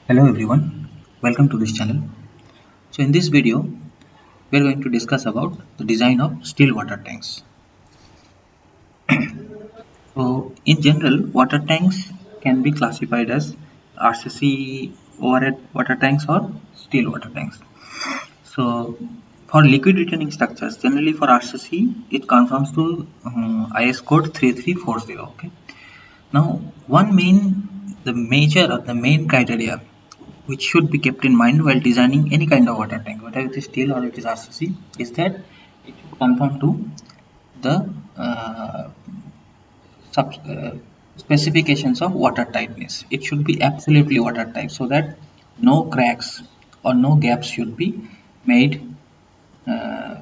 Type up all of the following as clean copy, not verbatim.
Hello everyone, welcome to this channel. So in this video, we are going to discuss about the design of still water tanks. So in general, water tanks can be classified as RCC overhead water tanks or still water tanks. So for liquid retaining structures, generally for RCC, it conforms to IS code 3340. Okay. Now the main criteria which should be kept in mind while designing any kind of water tank, whether it is steel or it is RCC, is that it should conform to the sub, specifications of water tightness. It should be absolutely watertight so that no cracks or no gaps should be made uh,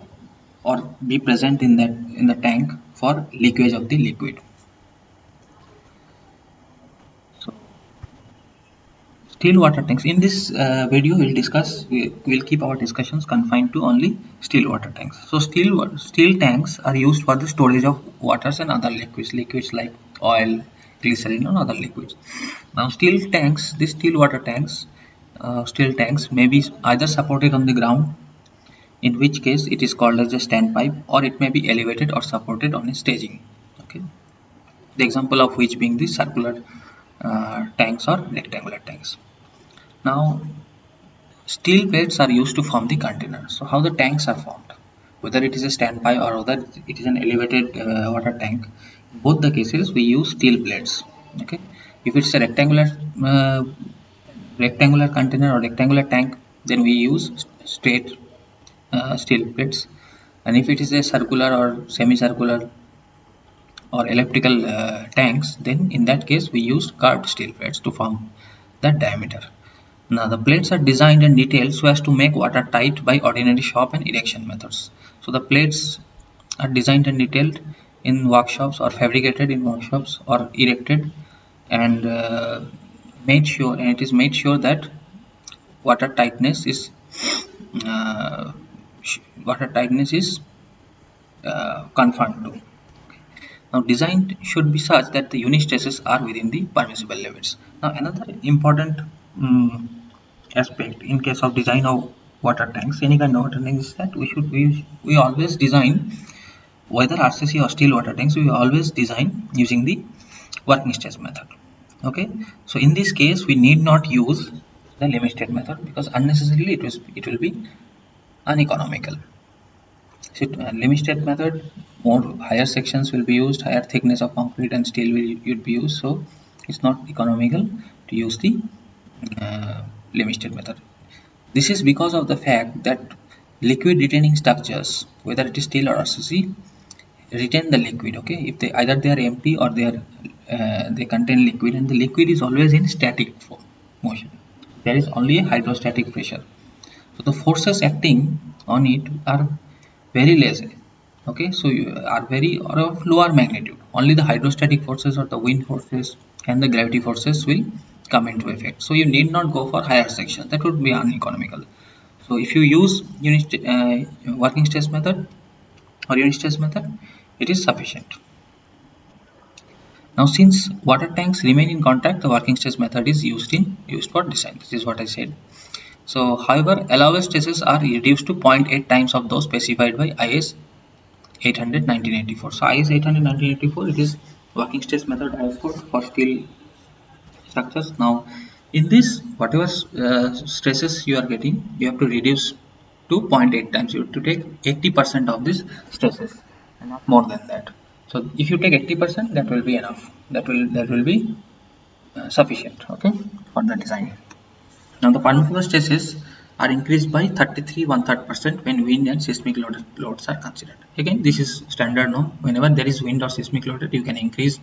or be present in the tank for leakage of the liquid. So steel water tanks. In this video, we'll keep our discussions confined to only steel water tanks. So steel tanks are used for the storage of waters and other liquids like oil, glycerin, and other liquids. Now, these steel tanks may be either supported on the ground, in which case it is called as a standpipe, or it may be elevated or supported on a staging. Okay, the example of which being the circular tanks or rectangular tanks. Now, steel plates are used to form the container. So how the tanks are formed, whether it is a standpipe or whether it is an elevated water tank, in both the cases we use steel plates. Okay, if it's a uh, rectangular container or rectangular tank, then we use straight steel plates, and if it is a circular or semicircular or elliptical tanks, then in that case we use curved steel plates to form that diameter. Now the plates are designed and detailed so as to make water tight by ordinary shop and erection methods. So the plates are designed and detailed in workshops or fabricated in workshops or erected and it is made sure that water tightness is uh, water tightness is confined to. Now design should be such that the unit stresses are within the permissible limits. Now another important um, aspect in case of design of water tanks, any kind of water tanks, is that we always design, whether RCC or steel water tanks, we always design using the working stress method. Okay, so in this case we need not use the limit state method because unnecessarily it will be uneconomical. So limit state method, more higher sections will be used, higher thickness of concrete and steel will be used, so it's not economical to use the limit state method. This is because of the fact that liquid retaining structures, whether it is steel or RCC, retain the liquid. Okay, if they either they are empty or they contain liquid, and the liquid is always in static motion. There is only a hydrostatic pressure. So the forces acting on it are very less. Okay, so you are very or of lower magnitude. Only the hydrostatic forces or the wind forces and the gravity forces will come into effect. So you need not go for higher section. That would be uneconomical. So if you use working stress method or unit stress method, it is sufficient. Now since water tanks remain in contact, the working stress method is used for design. This is what I said. So however, allowable stresses are reduced to 0.8 times of those specified by IS 800 1984. So IS 800 1984, it is working stress method IS code for steel structures. Now in this, whatever stresses you are getting, you have to reduce to 0.8 times. You have to take 80% of these stresses and not more than that. So if you take 80%, that will be enough. That will be sufficient, okay, for the design. Now the permissible stresses are increased by 33 1/3% when wind and seismic loads are considered. Again, this is standard norm. Whenever there is wind or seismic load, you can increase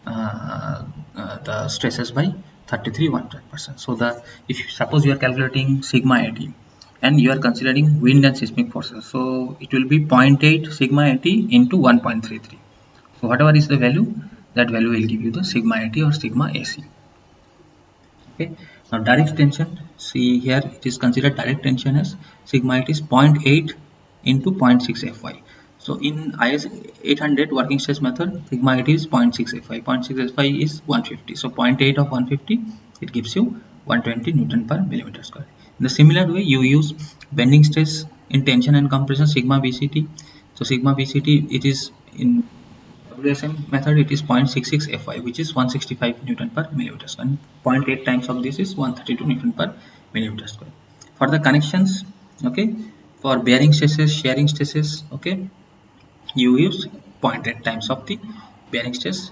the stresses by 33 1/3%. So the if suppose you are calculating sigma 80 and you are considering wind and seismic forces, so it will be zero point 0.8 sigma 80 into 1.33. So whatever is the value, that value will give you the sigma 80 or sigma AC. Okay, now direct tension, see here it is considered direct tension as sigma, it is 0.8 into 0.6 fy. So in IS 800 working stress method, sigma it is 0.6 fy. 0.6 fy is 150, so 0.8 of 150, it gives you 120 Newton per millimeter square. In the similar way, you use bending stress in tension and compression sigma BCT. So sigma BCT, it is in WSM method, it is 0.66 Fy, which is 165 Newton per millimeter square. And 0.8 times of this is 132 Newton per millimeter square. For the connections, okay, for bearing stresses, shearing stresses, okay, you use 0.8 times of the bearing stress,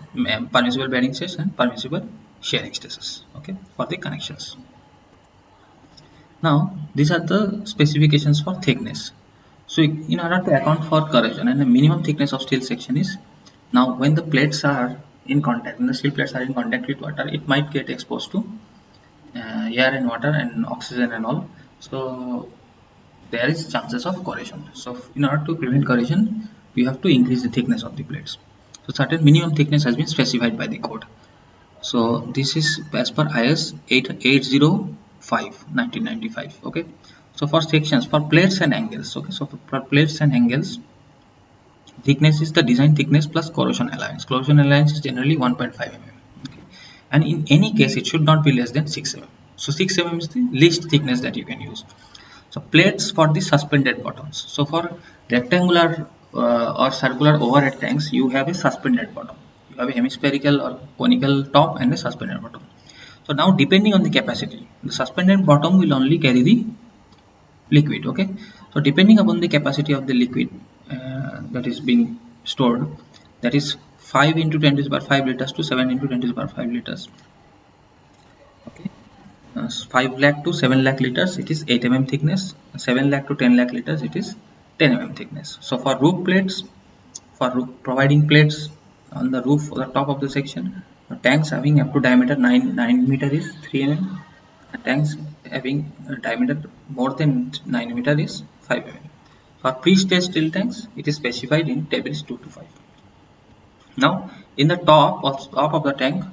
permissible bearing stress and permissible shearing stresses, okay, for the connections. Now these are the specifications for thickness. So in order to account for corrosion, and the minimum thickness of steel section is, now when the plates are in contact, when the steel plates are in contact with water, it might get exposed to air and water and oxygen and all. So there is chances of corrosion. So in order to prevent corrosion, you have to increase the thickness of the plates. So certain minimum thickness has been specified by the code. So this is as per IS 8805 1995. Okay. So for sections, for plates and angles, okay, so for plates and angles, thickness is the design thickness plus corrosion allowance. Corrosion allowance is generally 1.5 mm. Okay. And in any case, it should not be less than 6 mm. So 6 mm is the least thickness that you can use. So plates for the suspended bottoms. So for rectangular or circular overhead tanks, you have a suspended bottom. You have a hemispherical or conical top and a suspended bottom. So now depending on the capacity, the suspended bottom will only carry the liquid. Okay. So depending upon the capacity of the liquid that is being stored, that is 5 into 10 to the power 5 liters to 7 into 10 to the power 5 liters. Okay. 5 lakh to 7 lakh liters, it is 8 mm thickness. 7 lakh to 10 lakh liters, it is 10 mm thickness. So for roof plates, for providing plates on the roof or the top of the section, tanks having up to diameter 9 meter is 3 mm. Tanks having a diameter more than 9 meter is 5 mm. For pre-staged steel tanks, it is specified in tables 2 to 5. Now, in the top of the tank,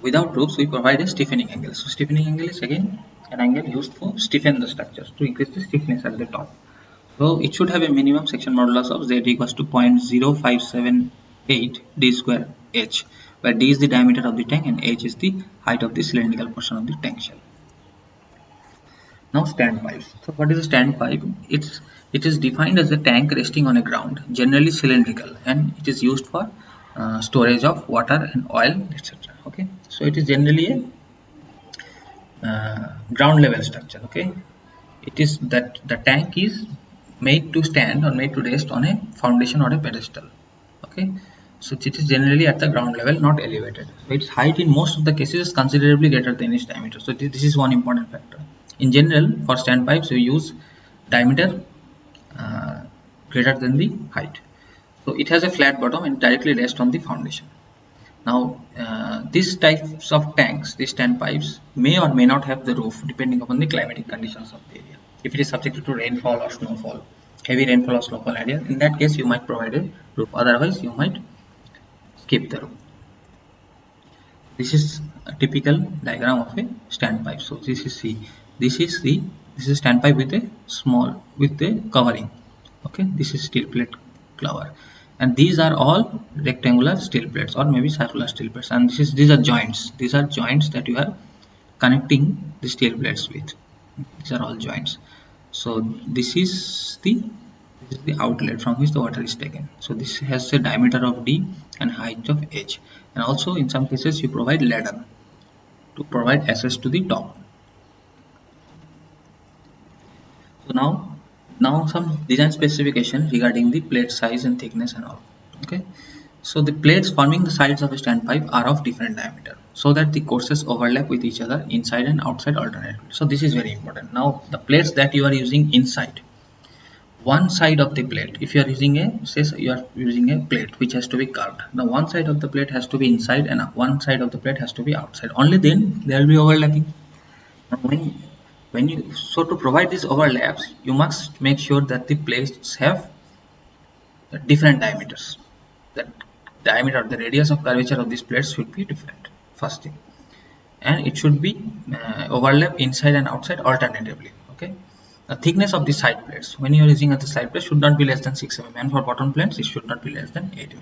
without roofs, we provide a stiffening angle. So, stiffening angle is again an angle used to stiffen the structure, to increase the stiffness at the top. So, it should have a minimum section modulus of Z equals to 0.0578 d square h, where d is the diameter of the tank and h is the height of the cylindrical portion of the tank shell. Now standpipes. So what is a standpipe? It is defined as a tank resting on a ground, generally cylindrical, and it is used for storage of water and oil, etc. Okay, so it is generally a ground level structure. Okay, it is that the tank is made to stand or made to rest on a foundation or a pedestal. Okay, so it is generally at the ground level, not elevated. So its height in most of the cases is considerably greater than its diameter. So this is one important factor. In general, for standpipes, we use diameter greater than the height. So it has a flat bottom and directly rests on the foundation. Now, these types of tanks, these standpipes, may or may not have the roof depending upon the climatic conditions of the area. If it is subjected to rainfall or snowfall, heavy rainfall or snowfall area, in that case you might provide a roof. Otherwise, you might skip the roof. This is a typical diagram of a standpipe. So this is standpipe with a covering. Okay, this is steel plate cover, and these are all rectangular steel plates or maybe circular steel plates, and these are joints. These are joints that you are connecting the steel plates with. These are all joints. So this is the outlet from which the water is taken. So this has a diameter of d and height of h, and also in some cases you provide ladder to provide access to the top. So now some design specification regarding the plate size and thickness and all. Okay, so the plates forming the sides of a standpipe are of different diameter, so that the courses overlap with each other inside and outside alternately. So this is very important. Now the plates that you are using inside, one side of the plate, if you are using a plate which has to be curved, now one side of the plate has to be inside and one side of the plate has to be outside. Only then there will be overlapping. Now when you to provide these overlaps, you must make sure that the plates have different diameters. The diameter, the radius of curvature of these plates should be different, first thing, and it should be overlap inside and outside alternatively. Okay, the thickness of the side plates, when you are using at the side plates, should not be less than 6 mm, and for bottom plates it should not be less than 8 mm.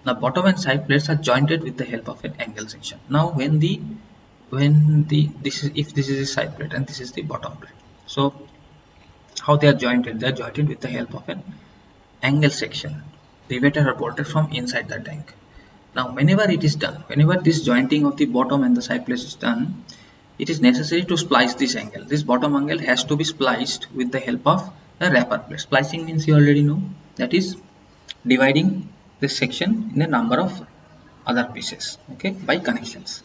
Now bottom and side plates are jointed with the help of an angle section. Now when the when the this is if this is the side plate and this is the bottom plate. So how they are jointed? They are jointed with the help of an angle section riveted or bolted from inside the tank. Now whenever it is done, whenever this jointing of the bottom and the side plates is done, it is necessary to splice this angle. This bottom angle has to be spliced with the help of a wrapper plate. Splicing means you already know, that is dividing this section in a number of other pieces, okay, by connections.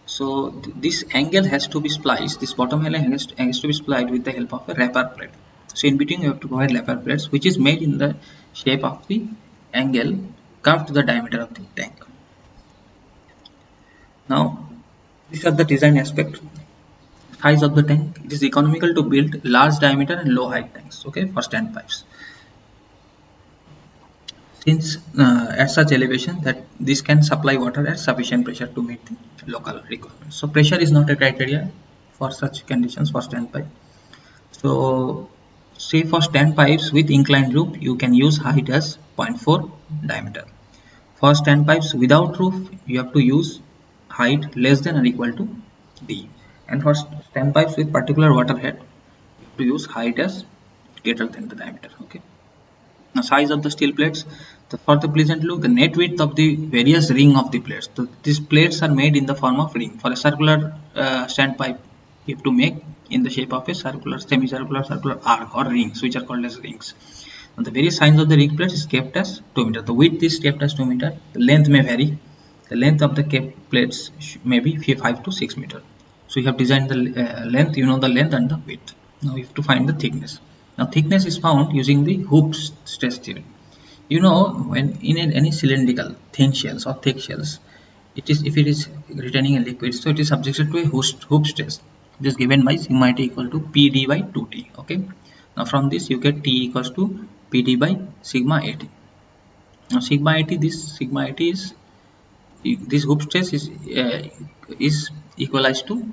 So this angle has to be spliced, this bottom angle has to be spliced with the help of a wrapper plate. So in between you have to provide wrapper plates, which is made in the shape of the angle curved to the diameter of the tank. Now these are the design aspect. Size of the tank: it is economical to build large diameter and low height tanks, okay, for standpipes, since at such elevation that this can supply water at sufficient pressure to meet the local requirements. So pressure is not a criteria for such conditions for standpipe. So say for standpipes with inclined roof, you can use height as 0.4 diameter. For standpipes without roof, you have to use height less than or equal to d. And for standpipes with particular water head, you have to use height as greater than the diameter, okay. Now size of the steel plates, for the pleasant look, the net width of the various ring of the plates. So these plates are made in the form of ring. For a circular standpipe, you have to make in the shape of a circular, semicircular, circular arc or rings, which are called as rings. Now the various sizes of the ring plates is kept as 2 meter. The width is kept as 2 meter. The length may vary. The length of the kept plates may be 5 to 6 meter. So you have designed the length, you know the length and the width. Now you have to find the thickness. Now thickness is found using the Hooke's stress theory. You know, when in any cylindrical thin shells or thick shells, it is, if it is retaining a liquid, so it is subjected to a Hooke's stress. It is given by sigma t equal to pd by 2t, okay. Now from this you get t equals to pd by sigma at. Now sigma at, this sigma at is, this Hooke's stress is equalized to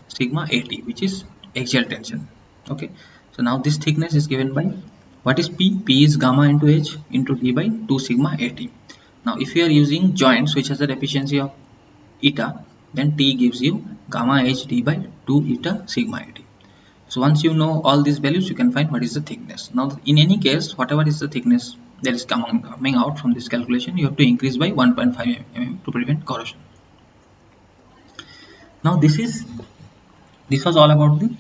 sigma at, which is axial tension, okay. So now this thickness is given by, what is p? P is gamma into h into d by 2 sigma at. Now if you are using joints which has a efficiency of eta, then t gives you gamma h d by 2 eta sigma at. So once you know all these values, you can find what is the thickness. Now in any case, whatever is the thickness that is coming out from this calculation, you have to increase by 1.5 mm to prevent corrosion. Now this was all about the,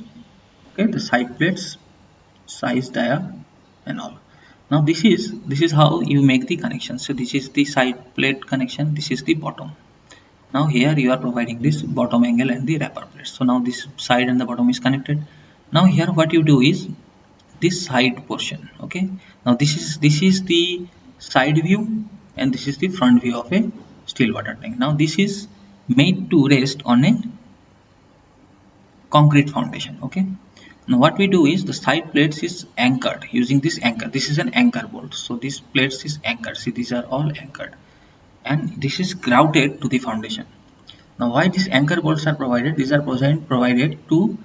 okay, the side plates, size, dia and all. Now this is how you make the connection. So this is the side plate connection, this is the bottom. Now here you are providing this bottom angle and the wrapper plate. So now this side and the bottom is connected. Now here what you do is this side portion, okay. Now this is the side view and this is the front view of a steel water tank. Now this is made to rest on a concrete foundation, okay. Now what we do is the side plates is anchored using this anchor. This is an anchor bolt, so this plates is anchored. See, these are all anchored and this is grouted to the foundation. Now why these anchor bolts are provided? These are provided to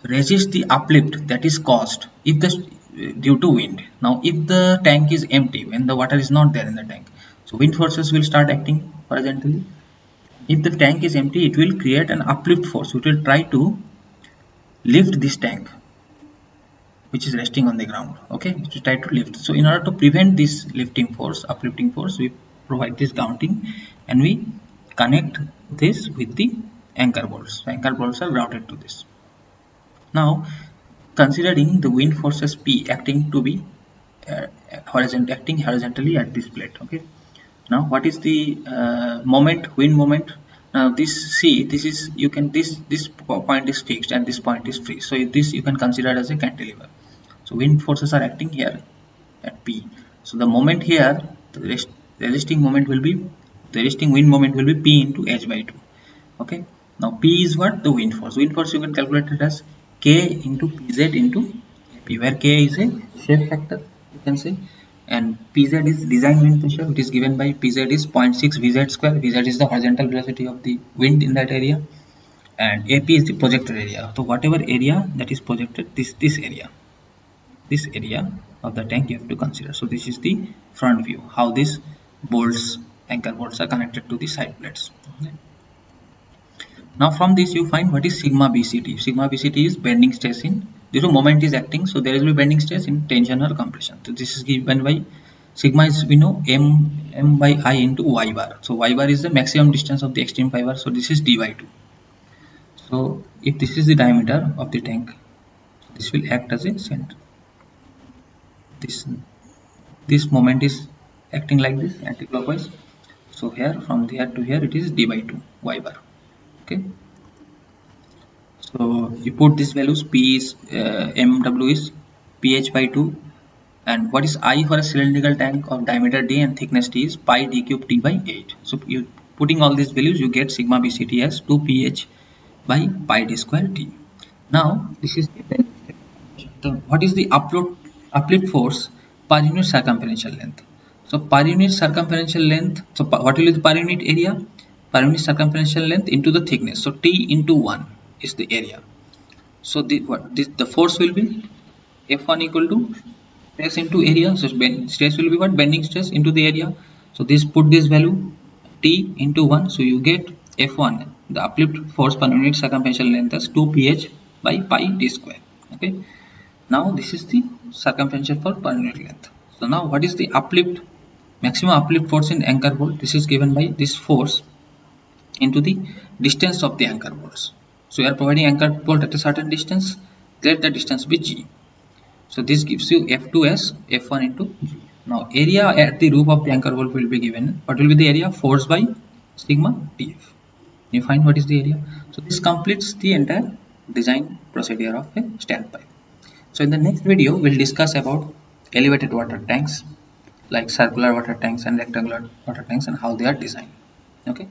resist the uplift that is caused if the due to wind. Now if the tank is empty, when the water is not there in the tank, so wind forces will start acting horizontally. If the tank is empty, it will create an uplift force which will try to lift this tank which is resting on the ground, okay, to try to lift. So in order to prevent this lifting force, uplifting force, we provide this grouting and we connect this with the anchor bolts. So anchor bolts are grouted to this. Now considering the wind forces P acting to be acting horizontally at this plate, okay. Now what is the moment, wind moment? Now this, see, this is, you can, this point is fixed and this point is free, so this you can consider as a cantilever. So wind forces are acting here at P. So the moment here, the resisting moment will be, the resisting wind moment will be P into H by 2, okay. Now P is what? The wind force. Wind force you can calculate it as K into Pz into P, where K is a shape factor, you can say, and Pz is design wind pressure, which is given by Pz is 0.6 Vz square. Vz is the horizontal velocity of the wind in that area, and AP is the projected area. So whatever area that is projected, this area of the tank you have to consider. So this is the front view, how these bolts, anchor bolts, are connected to the side plates. Okay. Now from this you find what is sigma BCT. Sigma BCT is bending stress in, due to moment is acting, so there will be bending stress in tension or compression. So this is given by sigma is, we know, m by I into y bar. So y bar is the maximum distance of the extreme fiber, so this is d by 2. So if this is the diameter of the tank, this will act as a center. This moment is acting like this anti-clockwise. So here from here to here it is d by 2 y bar. Okay. So you put these values. P is mw is ph by 2, and what is I for a cylindrical tank of diameter d and thickness t is pi d cube t by 8. So you putting all these values, you get sigma bct as 2 ph by pi d square t. Now this is what is the uplift force per unit circumferential length. So per unit circumferential length, so what will be the per unit area? Per unit circumferential length into the thickness. So t into 1 is the area. So the force will be F1 equal to stress into area. So stress will be what? Bending stress into the area. So this, put this value T into 1. So you get F1, the uplift force per unit circumferential length, as 2 pH by pi d square. Okay. Now this is the circumferential for per unit length. So now what is the uplift, maximum uplift force in anchor bolt? This is given by this force into the distance of the anchor bolts. So you are providing anchor bolt at a certain distance, let the distance be g. So this gives you F2 as F1 into g. Now area at the roof of the anchor bolt will be given. What will be the area? Force by sigma Tf. You find what is the area. So this completes the entire design procedure of a standpipe. So in the next video we'll discuss about elevated water tanks, like circular water tanks and rectangular water tanks, and how they are designed. Okay.